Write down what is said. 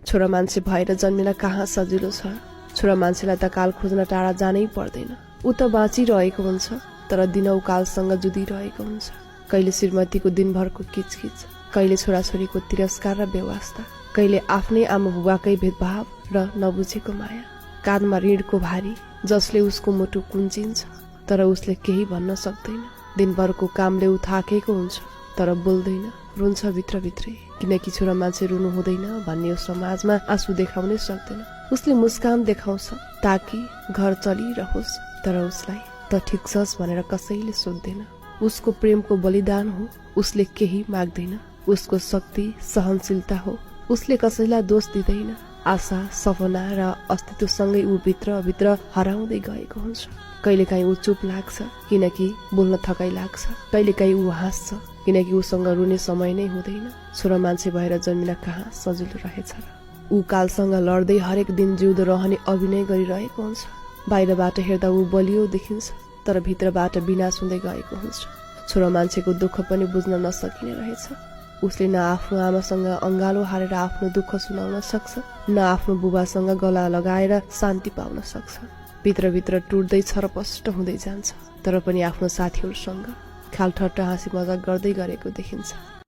छोरा मान्छे भएर जन्मिन कहाँ सजिलो छ। छोरा मान्छेलाई त काल खोज्न टाढा जानै पर्दैन। ऊ त बाँचिरहेको हुन्छ, तर दिनौ कालसँग जुधिरहेको हुन्छ। कहिले श्रीमतीको दिनभरको किचकिच, कहिले छोराछोरीको तिरस्कार र बेवास्ता, कहिले आफ्नै आमा बुबाकै भेदभाव र नबुझेको माया। काँधमा ऋणको भारी जसले उसको मुटु कुञ्चिन्छ, तर उसले केही भन्न सक्दैन। दिनभरको कामले ऊ थाकेको हुन्छ, तर बोल्दैन, रुन्छ भित्रभित्रै। किनकि छोरा मान्छे रुनु हुँदैन भन्ने यो समाजमा आँसु देखाउनै सक्दैन। उसले मुस्कान देखाउँछ ताकि घर चलिरहोस्, तर उसलाई त ठिक छस् भनेर कसैले सोध्दैन। उसको प्रेमको बलिदान हो, उसले केही माग्दैन। उसको शक्ति सहनशीलता हो, उसले कसैलाई दोष दिँदैन। आशा, सपना र अस्तित्वसँगै ऊ भित्र हराउँदै गएको हुन्छ। कहिलेकाहीँ ऊ चुप लाग्छ किनकि बोल्न थकाइ लाग्छ, कहिलेकाहीँ ऊ हाँस्छ किनकि उसँग रुने समय नै हुँदैन। छोरा मान्छे भएर जन्मिन कहाँ सजिलो रहेछ र। ऊ कालसँग लड्दै हरेक दिन जिउँदो रहने अभिनय गरिरहेको हुन्छ। बाहिरबाट हेर्दा ऊ बलियो देखिन्छ, तर भित्रबाट विनाश हुँदै गएको हुन्छ। छोरा मान्छेको दुःख पनि बुझ्न नसकिने रहेछ। उसले न आफ्नो आमासँग अङ्गालो हालेर आफ्नो दुःख सुनाउन सक्छ, न आफ्नो बुबासँग गला लगाएर शान्ति पाउन सक्छ। भित्रभित्र टुट्दै छरपष्ट हुँदै जान्छ, तर पनि आफ्नो साथीहरूसँग खालठट्टा हाँसी मजाक गर्दै गरेको देखिन्छ।